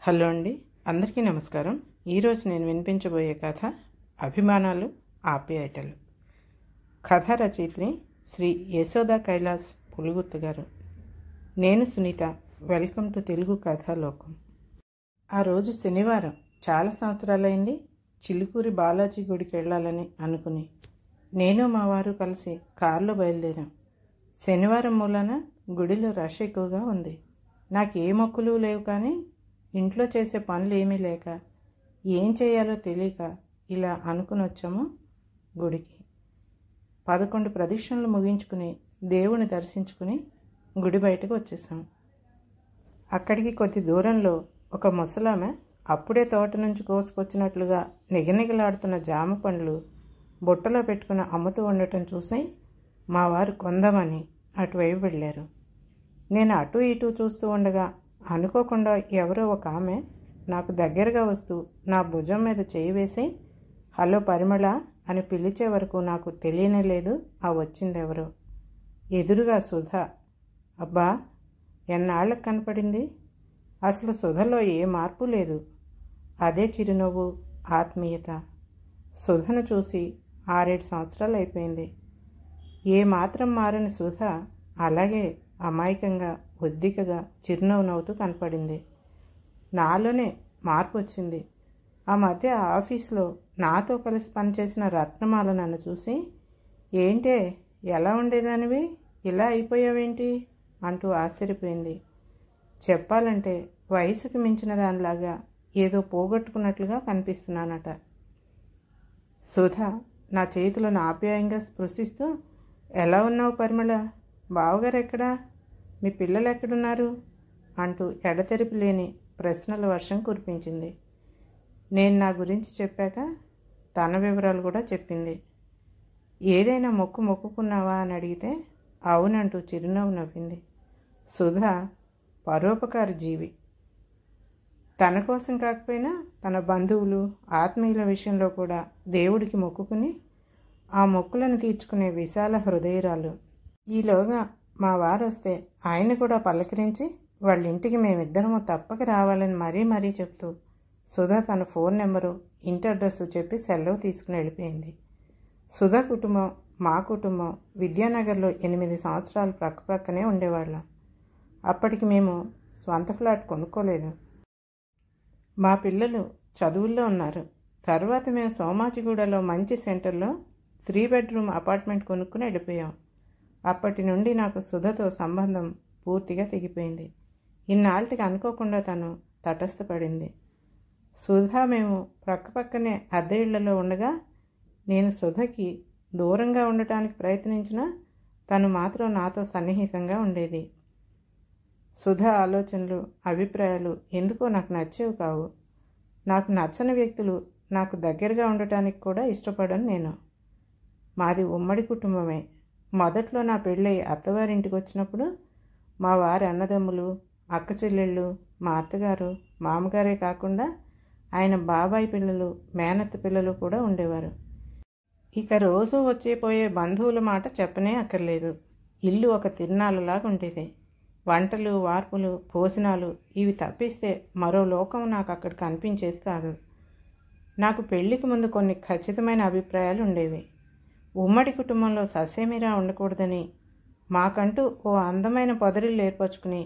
Hello అండి, అందరికీ నమస్కారం. ఈరోజు నేను వినిపించబోయే కథ అభిమానాలు ఆప్యాయతలు. కథ రచయిత్రి శ్రీ యశోదా కైలాస్ పులుగుర్తు గారు. నేను సునీత. Welcome to Telugu Kathalokam. ఆ రోజు శనివారం. చాలా సంవత్సరాలైంది చిలుకూరి బాలాజీ గుడికి వెళ్ళాలని అనుకుని నేను మా వారు కలిసి కారులో బయలుదేరాం. శనివారం మూలాన గుడిలో రష్ ఎక్కువగా ఉంది. నాకు ఏ మొక్కులు లేవు, కానీ ఇంట్లో చేసే పనులు ఏమీ లేక ఏం చేయాలో తెలియక ఇలా అనుకుని వచ్చాము గుడికి. 11 ప్రదక్షిణలు ముగించుకుని దేవుని దర్శించుకుని గుడి బయటకు వచ్చేసాం. అక్కడికి కొద్ది దూరంలో ఒక ముసలామె అప్పుడే తోట నుంచి కోసుకొచ్చినట్లుగా నిగనిగలాడుతున్న జామ పండ్లు బుట్టలో పెట్టుకుని అమ్ముతూ ఉండటం చూసి మా వారు కొందామని అటువైపు వెళ్ళారు. నేను అటు ఇటు చూస్తూ ఉండగా అనుకోకుండా ఎవరో ఒక ఆమె నాకు దగ్గరగా వస్తూ నా భుజం మీద చేయి వేసి హలో పరిమళ అని పిలిచే వరకు నాకు తెలియనే లేదు ఆ వచ్చిందెవరో. ఎదురుగా సుధ. అబ్బా, ఎన్నాళ్ళకు కనపడింది. అసలు సుధలో ఏ మార్పు లేదు. అదే చిరునవ్వు, ఆత్మీయత. సుధను చూసి 6-7 సంవత్సరాలు అయిపోయింది. ఏ మాత్రం మారని సుధ అలాగే అమాయకంగా ఒద్దికగా చిరునవ్వు నవ్వుతూ కనపడింది. నాలోనే మార్పు వచ్చింది. ఆ మధ్య ఆఫీస్లో నాతో కలిసి పనిచేసిన రత్నమాల నన్ను చూసి ఏంటే ఎలా ఉండేదానివి, ఇలా అయిపోయావేంటి అంటూ ఆశ్చర్యపోయింది. చెప్పాలంటే వయసుకు మించిన దానిలాగా ఏదో పోగొట్టుకున్నట్లుగా కనిపిస్తున్నానట. సుధ నా చేతులను ఆప్యాయంగా స్పృశిస్తూ ఎలా ఉన్నావు పరిమళ, బావగారు ఎక్కడా, మీ పిల్లలు ఎక్కడున్నారు అంటూ ఎడతెరిపి లేని ప్రశ్నల వర్షం కురిపించింది. నేను నా గురించి చెప్పాక తన వివరాలు కూడా చెప్పింది. ఏదైనా మొక్కుకున్నావా అని అడిగితే అవునంటూ చిరునవ్వు నవ్వింది. సుధ పరోపకార జీవి. తన కోసం కాకపోయినా తన బంధువులు ఆత్మీయుల విషయంలో కూడా దేవుడికి మొక్కుకుని ఆ మొక్కులను తీర్చుకునే విశాల హృదయరాలు. ఈలోగా మా వారు వస్తే ఆయన కూడా పలకరించి వాళ్ళ ఇంటికి మేమిద్దరము తప్పక రావాలని మరీ చెప్తూ సుధ తన ఫోన్ నెంబరు, ఇంటి అడ్రస్సు చెప్పి సెలవు తీసుకుని వెళ్ళిపోయింది. సుధ కుటుంబం, మా కుటుంబం విద్యానగర్లో 8 సంవత్సరాలు ప్రక్కనే ఉండేవాళ్ళం. అప్పటికి మేము స్వంత ఫ్లాట్ కొనుక్కోలేదు. మా పిల్లలు చదువుల్లో ఉన్నారు. తర్వాత మేము సోమాజిగూడలో మంచి సెంటర్లో 3 బెడ్రూమ్ అపార్ట్మెంట్ కొనుక్కుని వెళ్ళిపోయాం. అప్పటి నుండి నాకు సుధతో సంబంధం పూర్తిగా తెగిపోయింది. ఇన్నాళ్ళకి అనుకోకుండా తను తటస్థపడింది. సుధ మేము ప్రక్కనే అద్దె ఇళ్లలో ఉండగా నేను సుధకి దూరంగా ఉండటానికి ప్రయత్నించినా తను మాత్రం నాతో సన్నిహితంగా ఉండేది. సుధ ఆలోచనలు, అభిప్రాయాలు ఎందుకో నాకు నచ్చేవి కావు. నాకు నచ్చని వ్యక్తులు నాకు దగ్గరగా ఉండటానికి కూడా ఇష్టపడను నేను. మాది ఉమ్మడి కుటుంబమే. మొదట్లో నా పెళ్ళై అత్తవారింటికి వచ్చినప్పుడు మా వారి అన్నదమ్ములు, అక్క చెల్లెళ్ళు, మా అత్తగారు, మామగారే కాకుండా ఆయన బాబాయ్ పిల్లలు, మేనత్త పిల్లలు కూడా ఉండేవారు. ఇక రోజు వచ్చేపోయే బంధువుల మాట చెప్పనే అక్కర్లేదు. ఇల్లు ఒక తిరునాళ్ళలాగా ఉండేది. వంటలు, వార్పులు, భోజనాలు ఇవి తప్పిస్తే మరో లోకం నాకు అక్కడ కనిపించేది కాదు. నాకు పెళ్లికి ముందు కొన్ని ఖచ్చితమైన అభిప్రాయాలు ఉండేవి. ఉమ్మడి కుటుంబంలో ససేమిరా ఉండకూడదని, మాకంటూ ఓ అందమైన పొదరిల్లు ఏర్పరచుకుని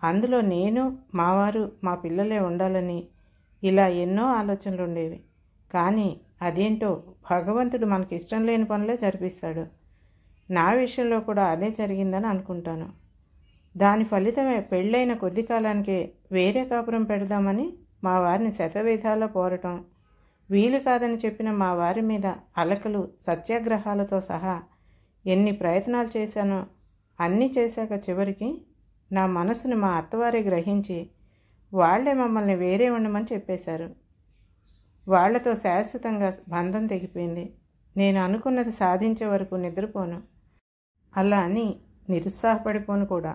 అందులో నేను, మావారు, మా పిల్లలే ఉండాలని ఇలా ఎన్నో ఆలోచనలు ఉండేవి. కానీ అదేంటో భగవంతుడు మనకి ఇష్టం లేని పనులే జరిపిస్తాడు. నా విషయంలో కూడా అదే జరిగిందని అనుకుంటాను. దాని ఫలితమే పెళ్ళైన కొద్ది కాలానికే వేరే కాపురం పెడదామని మా వారిని శతవిధాలా పోరటం, వీలు కాదని చెప్పిన మా వారి మీద అలకలు, సత్యాగ్రహాలతో సహా ఎన్ని ప్రయత్నాలు చేశానో అన్నీ చేశాక చివరికి నా మనసుని మా అత్తవారే గ్రహించి వాళ్లే మమ్మల్ని వేరే ఉండమని చెప్పేశారు. వాళ్లతో శాశ్వతంగా బంధం తెగిపోయింది. నేను అనుకున్నది సాధించే వరకు నిద్రపోను. అలా అని నిరుత్సాహపడిపోను కూడా.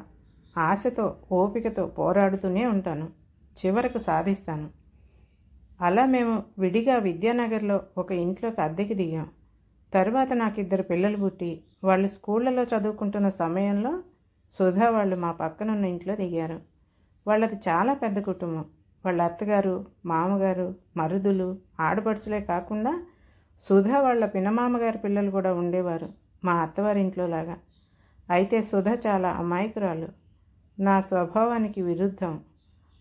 ఆశతో, ఓపికతో పోరాడుతూనే ఉంటాను. చివరకు సాధిస్తాను. అలా మేము విడిగా విద్యానగర్లో ఒక ఇంట్లోకి అద్దెకి దిగాం. తర్వాత నాకు 2 పిల్లలు పుట్టి వాళ్ళు స్కూళ్లలో చదువుకుంటున్న సమయంలో సుధా వాళ్ళు మా పక్కనున్న ఇంట్లో దిగారు. వాళ్ళది చాలా పెద్ద కుటుంబం. వాళ్ళ అత్తగారు, మామగారు, మరుదులు, ఆడపడుచులే కాకుండా సుధ వాళ్ళ పినమామగారి పిల్లలు కూడా ఉండేవారు మా అత్తవారింట్లో లాగా. అయితే సుధ చాలా అమాయకురాలు. నా స్వభావానికి విరుద్ధం.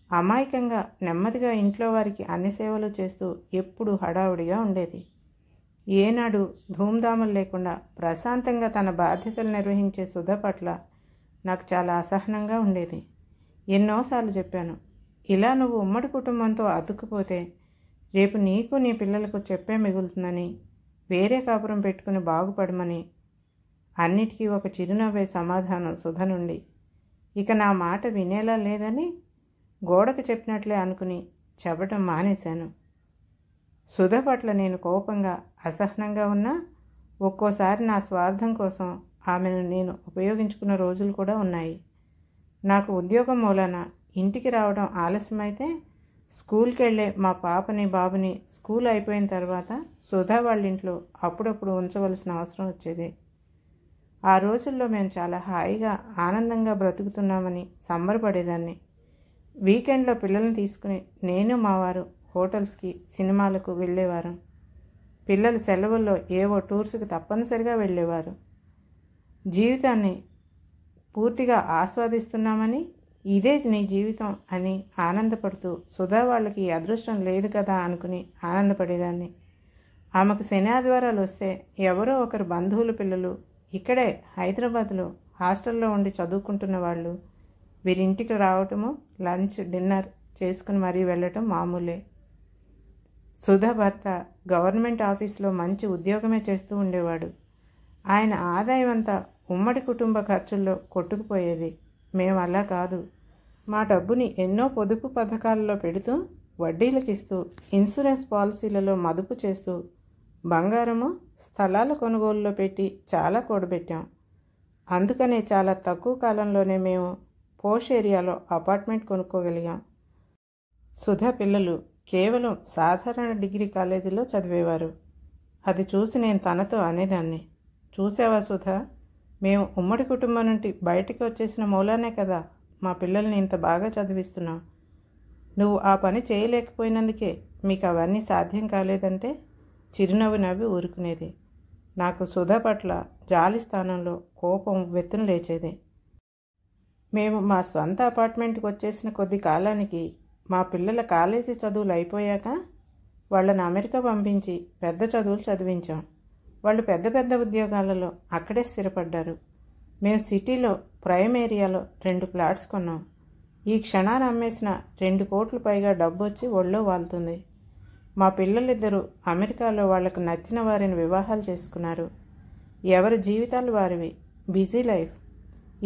అమాయకంగా నెమ్మదిగా ఇంట్లో వారికి అన్ని సేవలు చేస్తూ ఎప్పుడూ హడావుడిగా ఉండేది. ఏనాడు ధూమ్ధాములు లేకుండా ప్రశాంతంగా తన బాధ్యతలు నిర్వహించే సుధ పట్ల నాకు చాలా అసహనంగా ఉండేది. ఎన్నోసార్లు చెప్పాను, ఇలా నువ్వు ఉమ్మడి కుటుంబంతో అతుక్కుపోతే రేపు నీకు నీ పిల్లలకు చెప్పే మిగులుతుందని, వేరే కాపురం పెట్టుకుని బాగుపడమని. అన్నిటికీ ఒక చిరునవ్వే సమాధానం సుధ నుండి. ఇక నా మాట వినేలా లేదని గోడకు చెప్పినట్లే అనుకుని చెప్పడం మానేశాను. సుధ పట్ల నేను కోపంగా, అసహనంగా ఉన్నా ఒక్కోసారి నా స్వార్థం కోసం ఆమెను నేను ఉపయోగించుకున్న రోజులు కూడా ఉన్నాయి. నాకు ఉద్యోగం మూలాన ఇంటికి రావడం ఆలస్యమైతే స్కూల్కి వెళ్ళే మా పాపని, బాబుని స్కూల్ అయిపోయిన తర్వాత సుధా వాళ్ళ ఇంట్లో అప్పుడప్పుడు ఉంచవలసిన అవసరం వచ్చేది. ఆ రోజుల్లో మేము చాలా హాయిగా, ఆనందంగా బ్రతుకుతున్నామని సంబరపడేదాన్ని. వీకెండ్లో పిల్లల్ని తీసుకుని నేను మా వారు హోటల్స్కి, సినిమాలకు వెళ్ళేవారు. పిల్లలు సెలవుల్లో ఏవో టూర్స్కి తప్పనిసరిగా వెళ్ళేవారు. జీవితాన్ని పూర్తిగా ఆస్వాదిస్తున్నామని, ఇదే నీ జీవితం అని ఆనందపడుతూ సుధా వాళ్ళకి అదృష్టం లేదు కదా అనుకుని ఆనందపడేదాన్ని. ఆమెకు శని ఆదివారాలు వస్తే ఎవరో ఒకరు బంధువుల పిల్లలు ఇక్కడే హైదరాబాద్లో హాస్టల్లో ఉండి చదువుకుంటున్న వాళ్ళు వీరింటికి రావటము, లంచ్, డిన్నర్ చేసుకుని మరీ వెళ్ళటం మామూలే. సుధా భర్త గవర్నమెంట్ ఆఫీస్లో మంచి ఉద్యోగమే చేస్తూ ఉండేవాడు. ఆయన ఆదాయం అంతా ఉమ్మడి కుటుంబ ఖర్చుల్లో కొట్టుకుపోయేది. మేము అలా కాదు. మా డబ్బుని ఎన్నో పొదుపు పథకాలలో పెడుతూ, వడ్డీలకిస్తూ, ఇన్సూరెన్స్ పాలసీలలో మదుపు చేస్తూ, బంగారము, స్థలాల కొనుగోలులో పెట్టి చాలా కూడబెట్టాం. అందుకనే చాలా తక్కువ కాలంలోనే మేము పోష్ ఏరియాలో అపార్ట్మెంట్ కొనుక్కోగలిగాం. సుధా పిల్లలు కేవలం సాధారణ డిగ్రీ కాలేజీలో చదివేవారు. అది చూసి నేను తనతో అనేదాన్ని, చూసావా సుధా, మేము ఉమ్మడి కుటుంబం నుండి బయటికి వచ్చేసిన మూలానే కదా మా పిల్లల్ని ఇంత బాగా చదివిస్తున్నాం. నువ్వు ఆ పని చేయలేకపోయినందుకే మీకు అవన్నీ సాధ్యం కాలేదంటే చిరునవ్వు నవ్వి ఊరుకునేది. నాకు సుధా పట్ల జాలి స్థానంలో కోపం వెత్తున లేచేది. మేము మా స్వంత అపార్ట్మెంట్కి వచ్చేసిన కొద్ది కాలానికి మా పిల్లల కాలేజీ చదువులు అయిపోయాక వాళ్ళని అమెరికా పంపించి పెద్ద చదువులు చదివించాం. వాళ్ళు పెద్ద పెద్ద ఉద్యోగాలలో అక్కడే స్థిరపడ్డారు. మేము సిటీలో ప్రైమ్ ఏరియాలో 2 ఫ్లాట్స్ కొన్నాం. ఈ క్షణాన అమ్మేసిన 2 కోట్ల పైగా డబ్బు వచ్చి ఒళ్ళో వాలుతుంది. మా పిల్లలిద్దరూ అమెరికాలో వాళ్లకు నచ్చిన వారిని వివాహాలు చేసుకున్నారు. ఎవరి జీవితాలు వారివి. Busy life.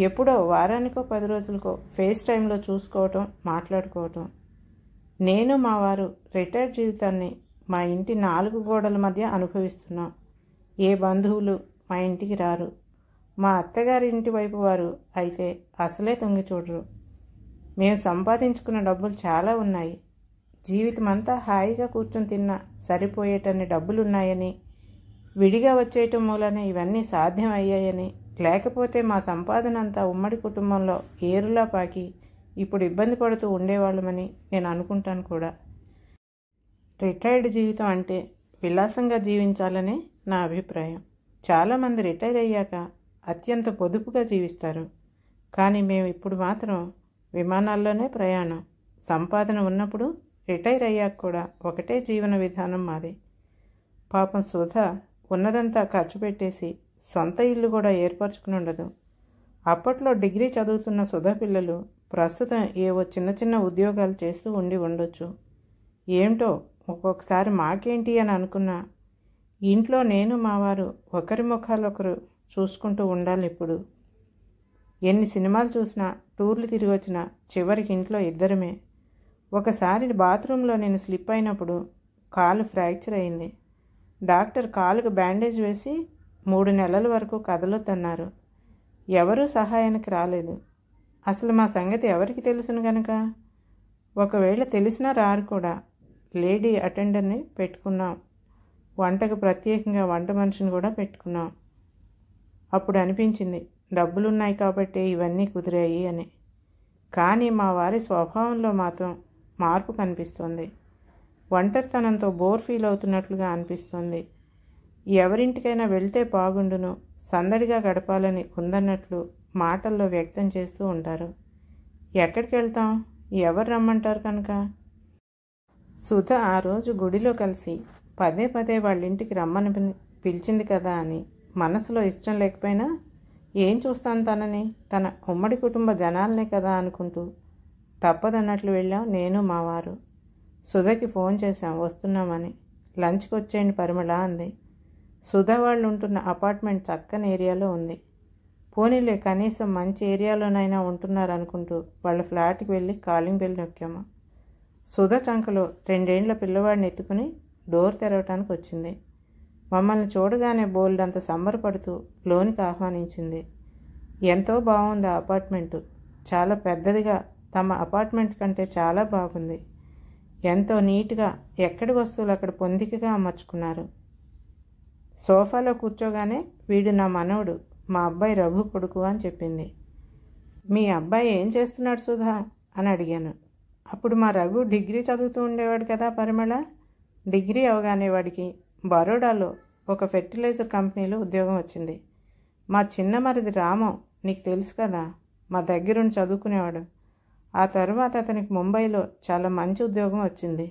ఎప్పుడో వారానికో 10 రోజులకో ఫేస్ టైంలో చూసుకోవటం, మాట్లాడుకోవటం. నేను మా వారు రిటైర్డ్ జీవితాన్ని మా ఇంటి 4 గోడల మధ్య అనుభవిస్తున్నాం. ఏ బంధువులు మా ఇంటికి రారు. మా అత్తగారి ఇంటి వైపు వారు అయితే అసలే తొంగి చూడరు. మేము సంపాదించుకున్న డబ్బులు చాలా ఉన్నాయి. జీవితమంతా హాయిగా కూర్చొని తిన్నా సరిపోయేటన్ని డబ్బులున్నాయని, విడిగా వచ్చేయటం మూలనే ఇవన్నీ సాధ్యం అయ్యాయని, లేకపోతే మా సంపాదన అంతా ఉమ్మడి కుటుంబంలో ఏరులా పాకి ఇప్పుడు ఇబ్బంది పడుతూ ఉండేవాళ్ళమని నేను అనుకుంటాను కూడా. రిటైర్డ్ జీవితం అంటే విలాసంగా జీవించాలనే నా అభిప్రాయం. చాలామంది రిటైర్ అయ్యాక అత్యంత పొదుపుగా జీవిస్తారు. కానీ మేము ఇప్పుడు మాత్రం విమానాల్లోనే ప్రయాణం. సంపాదన ఉన్నప్పుడు, రిటైర్ అయ్యాక కూడా ఒకటే జీవన విధానం మాది. పాపం సుధ ఉన్నదంతా ఖర్చు పెట్టేసి సొంత ఇల్లు కూడా ఏర్పరచుకుని ఉండదు. అప్పట్లో డిగ్రీ చదువుతున్న సుధ పిల్లలు ప్రస్తుతం ఏవో చిన్న చిన్న ఉద్యోగాలు చేస్తూ ఉండి ఉండొచ్చు. ఏమిటో ఒక్కొక్కసారి మాకేంటి అని అనుకున్నా, ఇంట్లో నేను మా వారు ఒకరి ముఖాలొకరు చూసుకుంటూ ఉండాలి. ఇప్పుడు ఎన్ని సినిమాలు చూసినా, టూర్లు తిరిగి వచ్చినా చివరికి ఇంట్లో ఇద్దరమే. ఒకసారి బాత్రూంలో నేను స్లిప్ అయినప్పుడు కాలు ఫ్రాక్చర్ అయింది. డాక్టర్ కాలుకు బ్యాండేజ్ వేసి 3 నెలల వరకు కదలొద్దన్నారు. ఎవరూ సహాయానికి రాలేదు. అసలు మా సంగతి ఎవరికి తెలుసును గనక? ఒకవేళ తెలిసినా రారు కూడా. లేడీ అటెండర్ని పెట్టుకున్నాం. వంటకు ప్రత్యేకంగా వంట మనిషిని కూడా పెట్టుకున్నాం. అప్పుడు అనిపించింది, డబ్బులున్నాయి కాబట్టి ఇవన్నీ కుదిరాయి అని. కానీ మా వారి స్వభావంలో మాత్రం మార్పు కనిపిస్తోంది. ఒంటరితనంతో బోర్ ఫీల్ అవుతున్నట్లుగా అనిపిస్తోంది. ఎవరింటికైనా వెళ్తే బాగుండును, సందడిగా గడపాలని ఉందన్నట్లు మాటల్లో వ్యక్తం చేస్తూ ఉంటారు. ఎక్కడికి వెళ్తాం, ఎవరు రమ్మంటారు కనుక? సుధ ఆ రోజు గుడిలో కలిసి పదే పదే వాళ్ళ ఇంటికి రమ్మని పిలిచింది కదా అని మనసులో ఇష్టం లేకపోయినా ఏం చూస్తాను తనని, తన ఉమ్మడి కుటుంబ జనాలనే కదా అనుకుంటూ తప్పదన్నట్లు వెళ్ళాం నేను మా వారు. సుధకి ఫోన్ చేశాం వస్తున్నామని. లంచ్కి వచ్చేయండి పరిమళ అంది. సుధ వాళ్ళు ఉంటున్న అపార్ట్మెంట్ చక్కని ఏరియాలో ఉంది. పోనీలే కనీసం మంచి ఏరియాలోనైనా ఉంటున్నారనుకుంటూ వాళ్ళ ఫ్లాట్కి వెళ్ళి కాలింగ్ బెల్ నొక్కాము. సుధ చంకలో 2 ఏళ్ల పిల్లవాడిని ఎత్తుకుని డోర్ తెరవటానికి వచ్చింది. మమ్మల్ని చూడగానే బోల్డంత సంబరపడుతూ లోనికి ఆహ్వానించింది. ఎంతో బాగుంది ఆ అపార్ట్మెంటు. చాలా పెద్దదిగా, తమ అపార్ట్మెంట్ కంటే చాలా బాగుంది. ఎంతో నీట్గా ఎక్కడి వస్తువులు అక్కడ పొందికగా అమర్చుకున్నారు. సోఫాలో కూర్చోగానే వీడు నా మనవడు, మా అబ్బాయి రఘు కొడుకు అని చెప్పింది. మీ అబ్బాయి ఏం చేస్తున్నాడు సుధా అని అడిగాను. అప్పుడు మా రఘు డిగ్రీ చదువుతూ ఉండేవాడు కదా పరిమళ. డిగ్రీ అవగానే వాడికి బరోడాలో ఒక ఫెర్టిలైజర్ కంపెనీలో ఉద్యోగం వచ్చింది. మా చిన్న మరిది రామం నీకు తెలుసు కదా, మా దగ్గరుండి చదువుకునేవాడు. ఆ తర్వాత అతనికి ముంబైలో చాలా మంచి ఉద్యోగం వచ్చింది.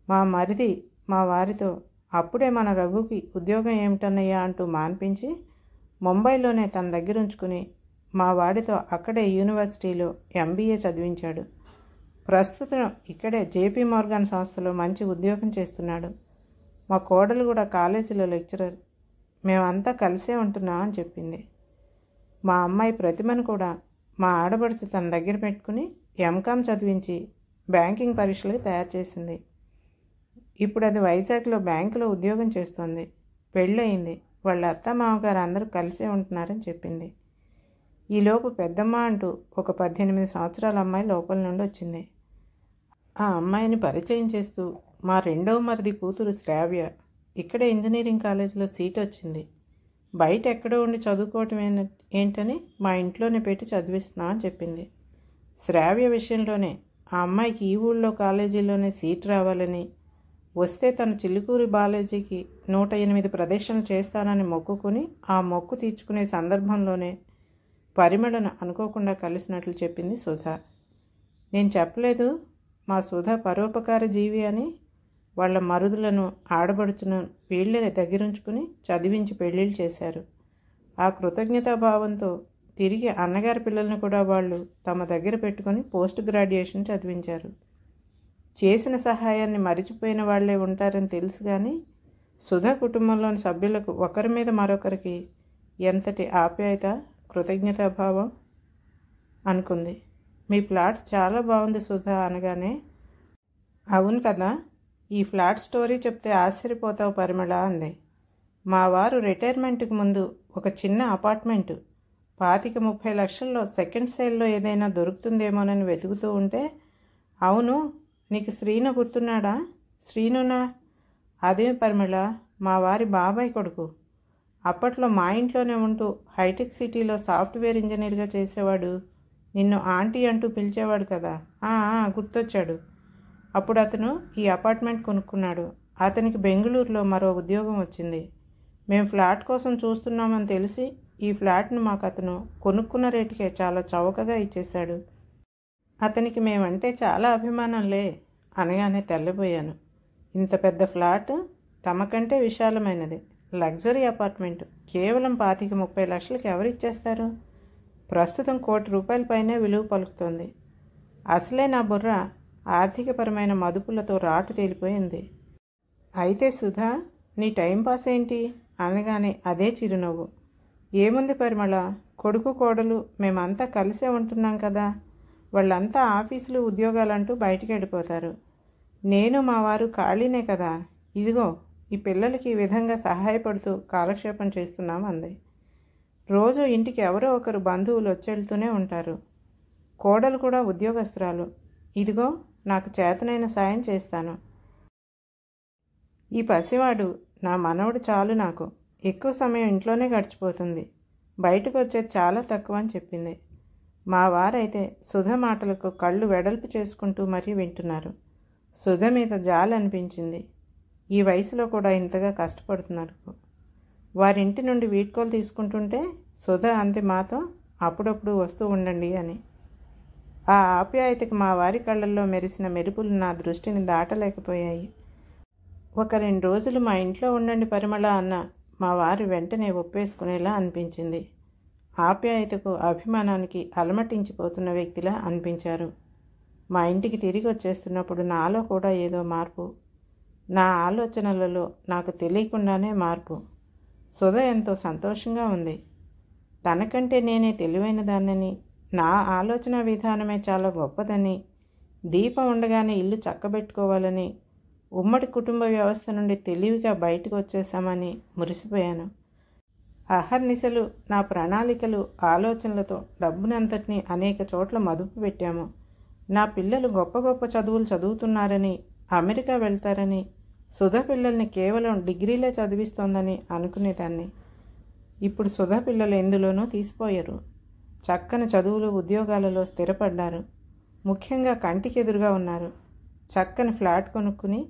మా మరిది మా వారితో అప్పుడే మన రఘుకి ఉద్యోగం ఏమిటన్నయ్యా అంటూ మాన్పించి ముంబైలోనే తన దగ్గర ఉంచుకుని మా వాడితో అక్కడే యూనివర్సిటీలో MBA చదివించాడు. ప్రస్తుతం ఇక్కడే JP మోర్గాన్ సంస్థలో మంచి ఉద్యోగం చేస్తున్నాడు. మా కోడలు కూడా కాలేజీలో లెక్చరర్. మేమంతా కలిసే ఉంటున్నాం అని చెప్పింది. మా అమ్మాయి ప్రతిమను కూడా మా ఆడపడుచు తన దగ్గర పెట్టుకుని MCOM చదివించి బ్యాంకింగ్ పరీక్షలకు తయారు చేసింది. ఇప్పుడు అది వైజాగ్లో బ్యాంకులో ఉద్యోగం చేస్తోంది. పెళ్ళయింది. వాళ్ళ అత్త మామగారు అందరూ కలిసే ఉంటున్నారని చెప్పింది. ఈలోపు పెద్దమ్మ అంటూ ఒక 18 సంవత్సరాల అమ్మాయి లోపల నుండి వచ్చింది. ఆ అమ్మాయిని పరిచయం చేస్తూ మా రెండవ మరిది కూతురు శ్రావ్య ఇక్కడే ఇంజనీరింగ్ కాలేజీలో సీట్ వచ్చింది. బయట ఎక్కడో ఉండి చదువుకోవటం ఏంటని మా ఇంట్లోనే పెట్టి చదివిస్తున్నా అని చెప్పింది. శ్రావ్య విషయంలోనే ఆ అమ్మాయికి ఈ ఊళ్ళో కాలేజీలోనే సీట్ రావాలని, వస్తే తను చిల్లుకూరి బాలాజీకి 108 ప్రదక్షిణలు చేస్తానని మొక్కుకుని ఆ మొక్కు తీర్చుకునే సందర్భంలోనే పరిమళను అనుకోకుండా కలిసినట్లు చెప్పింది సుధ. నేను చెప్పలేదు మా సుధ పరోపకార జీవి అని. వాళ్ళ మరుదులను ఆడబడుచును వీళ్ళే దగ్గరుంచుకుని చదివించి పెళ్ళిళ్ళు చేశారు. ఆ కృతజ్ఞతాభావంతో తిరిగి అన్నగారి పిల్లలను కూడా వాళ్ళు తమ దగ్గర పెట్టుకుని పోస్ట్ గ్రాడ్యుయేషన్ చదివించారు. చేసిన సహాయాన్ని మరిచిపోయిన వాళ్లే ఉంటారని తెలుసు కానీ సుధా కుటుంబంలోని సభ్యులకు ఒకరి మీద మరొకరికి ఎంతటి ఆప్యాయత, కృతజ్ఞతాభావం అనుకుంది. మీ ఫ్లాట్స్ చాలా బాగుంది సుధా అనగానే, అవును కదా, ఈ ఫ్లాట్ స్టోరీ చెప్తే ఆశ్చర్యపోతావు పరిమళ అంది. మా వారు రిటైర్మెంట్కి ముందు ఒక చిన్న అపార్ట్మెంటు 25-30 లక్షల్లో సెకండ్ సేల్లో ఏదైనా దొరుకుతుందేమోనని వెతుకుతూ ఉంటే, అవును నీకు శ్రీను గుర్తున్నాడా? శ్రీనునా? అదే పరిమళ, మా వారి బాబాయ్ కొడుకు. అప్పట్లో మా ఇంట్లోనే ఉంటూ హైటెక్ సిటీలో సాఫ్ట్వేర్ ఇంజనీర్గా చేసేవాడు. నిన్ను ఆంటీ అంటూ పిలిచేవాడు కదా. గుర్తొచ్చాడు. అప్పుడు అతను ఈ అపార్ట్మెంట్ కొనుక్కున్నాడు. అతనికి బెంగళూరులో మరో ఉద్యోగం వచ్చింది. మేము ఫ్లాట్ కోసం చూస్తున్నామని తెలిసి ఈ ఫ్లాట్ను మాకు అతను కొనుక్కున్న రేటుకే చాలా చౌకగా ఇచ్చేశాడు. అతనికి మేమంటే చాలా అభిమానంలే అనగానే తెల్లబోయాను. ఇంత పెద్ద ఫ్లాట్, తమకంటే విశాలమైనది, లగ్జరీ అపార్ట్మెంట్ కేవలం 25-30 లక్షలకి ఎవరిచ్చేస్తారు? ప్రస్తుతం ₹1,00,00,000 పైనే విలువ పలుకుతోంది. అసలే నా బుర్ర ఆర్థికపరమైన మదుపులతో రాటు తేలిపోయింది. అయితే సుధా, నీ టైంపాస్ ఏంటి అనగానే అదే చిరునవ్వు. ఏముంది పరిమళ, కొడుకు కోడలు మేమంతా కలిసే ఉంటున్నాం కదా. వాళ్ళంతా ఆఫీసులు ఉద్యోగాలంటూ బయటికి వెళ్ళిపోతారు. నేను మా వారు ఖాళీనే కదా. ఇదిగో ఈ పిల్లలకి ఈ విధంగా సహాయపడుతూ కాలక్షేపం చేస్తున్నాం అంది. రోజు ఇంటికి ఎవరో ఒకరు బంధువులు వచ్చేళ్తూనే ఉంటారు. కోడలు కూడా ఉద్యోగస్తురాలు. ఇదిగో నాకు చేతనైన సాయం చేస్తాను. ఈ పసివాడు నా మనవడు చాలు నాకు. ఎక్కువ సమయం ఇంట్లోనే గడిచిపోతుంది. బయటకు వచ్చేది చాలా తక్కువ అని చెప్పింది. మా వారైతే సుధ మాటలకు కళ్ళు వెడల్పు చేసుకుంటూ మరీ వింటున్నారు. సుధ మీద జాలి అనిపించింది. ఈ వయసులో కూడా ఇంతగా కష్టపడుతున్నారు. వారింటి నుండి వీడ్కోలు తీసుకుంటుంటే సుధ అంది మాతో, అప్పుడప్పుడు వస్తూ ఉండండి అని. ఆ ఆప్యాయతకి మా వారి కళ్ళల్లో మెరిసిన మెరుపులు నా దృష్టిని దాటలేకపోయాయి. 1-2 రోజులు మా ఇంట్లో ఉండండి పరిమళ అన్న మా వారి వెంటనే ఒప్పేసుకునేలా అనిపించింది. ఆప్యాయతకు అభిమానానికి అలమటించిపోతున్న వ్యక్తిలా అనిపించారు. మా ఇంటికి తిరిగి వచ్చేస్తున్నప్పుడు నాలో కూడా ఏదో మార్పు, నా ఆలోచనలలో నాకు తెలియకుండానే మార్పు. సుధ ఎంతో సంతోషంగా ఉంది. తనకంటే నేనే తెలివైన దాన్నని, నా ఆలోచన విధానమే చాలా గొప్పదని, దీపం ఉండగానే ఇల్లు చక్కబెట్టుకోవాలని, ఉమ్మడి కుటుంబ వ్యవస్థ నుండి తెలివిగా బయటకు వచ్చేసామని మురిసిపోయాను. అహర్నిశలు నా ప్రణాళికలు, ఆలోచనలతో డబ్బునంతటినీ అనేక చోట్ల మదుపు పెట్టాము. నా పిల్లలు గొప్ప గొప్ప చదువులు చదువుతున్నారని, అమెరికా వెళ్తారని, సుధ పిల్లల్ని కేవలం డిగ్రీలే చదివిస్తోందని అనుకునేదాన్ని. ఇప్పుడు సుధ పిల్లలు ఎందులోనూ తీసిపోయారు. చక్కని చదువులు, ఉద్యోగాలలో స్థిరపడ్డారు. ముఖ్యంగా కంటికి ఎదురుగా ఉన్నారు. చక్కని ఫ్లాట్ కొనుక్కుని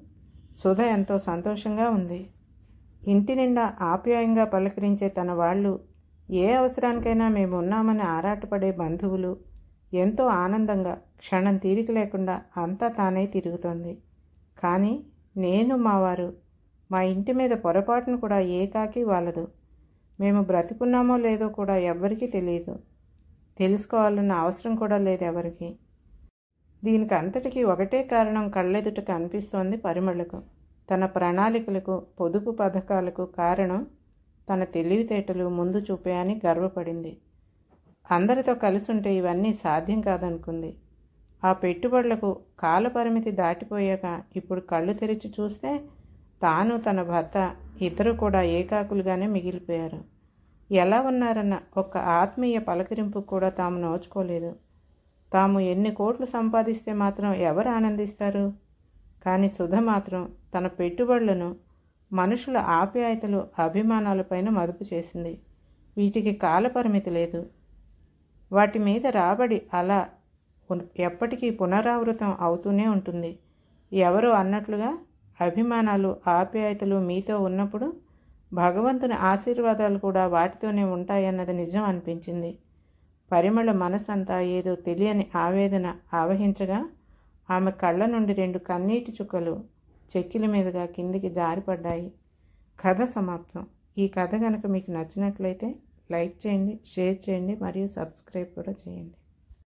సుధ ఎంతో సంతోషంగా ఉంది. ఇంటి నిండా ఆప్యాయంగా పలకరించే తన వాళ్ళు, ఏ అవసరానికైనా మేము ఉన్నామని ఆరాటపడే బంధువులు, ఎంతో ఆనందంగా క్షణం తీరిక లేకుండా అంతా తానే తిరుగుతోంది. కానీ నేను, మా వారు, మా ఇంటి మీద పొరపాటును కూడా ఏకాకి వాలదు. మేము బ్రతికున్నామో లేదో కూడా ఎవ్వరికీ తెలియదు. తెలుసుకోవాలన్న అవసరం కూడా లేదు ఎవరికి. దీనికి అంతటికీ ఒకటే కారణం కళ్ళెదుట కనిపిస్తోంది పరిమళకు. తన ప్రణాళికలకు, పొదుపు పథకాలకు కారణం తన తెలివితేటలు, ముందు చూపే అని గర్వపడింది. అందరితో కలిసి ఉంటే ఇవన్నీ సాధ్యం కాదనుకుంది. ఆ పెట్టుబడులకు కాలపరిమితి దాటిపోయాక ఇప్పుడు కళ్ళు తెరిచి చూస్తే తాను, తన భర్త ఇద్దరు కూడా ఏకాకులుగానే మిగిలిపోయారు. ఎలా ఉన్నారన్న ఒక్క ఆత్మీయ పలకరింపు కూడా తాము నోచుకోలేదు. తాము ఎన్ని కోట్లు సంపాదిస్తే మాత్రం ఎవరు ఆనందిస్తారు? కానీ సుధ మాత్రం తన పెట్టుబడులను మనుషుల ఆప్యాయతలు, అభిమానాలపైన మదుపు చేసింది. వీటికి కాలపరిమితి లేదు. వాటి మీద రాబడి అలా ఎప్పటికీ పునరావృతం అవుతూనే ఉంటుంది. ఎవరో అన్నట్లుగా అభిమానాలు, ఆప్యాయతలు మీతో ఉన్నప్పుడు భగవంతుని ఆశీర్వాదాలు కూడా వాటితోనే ఉంటాయన్నది నిజం అనిపించింది. పరిమళ మనసంతా ఏదో తెలియని ఆవేదన ఆవహించగా ఆమె కళ్ళ నుండి 2 కన్నీటి చుక్కలు చెక్కిల మీదుగా కిందికి జారిపడ్డాయి. కథ సమాప్తం. ఈ కథ కనుక మీకు నచ్చినట్లయితే లైక్ చేయండి, షేర్ చేయండి మరియు సబ్స్క్రైబ్ కూడా చేయండి.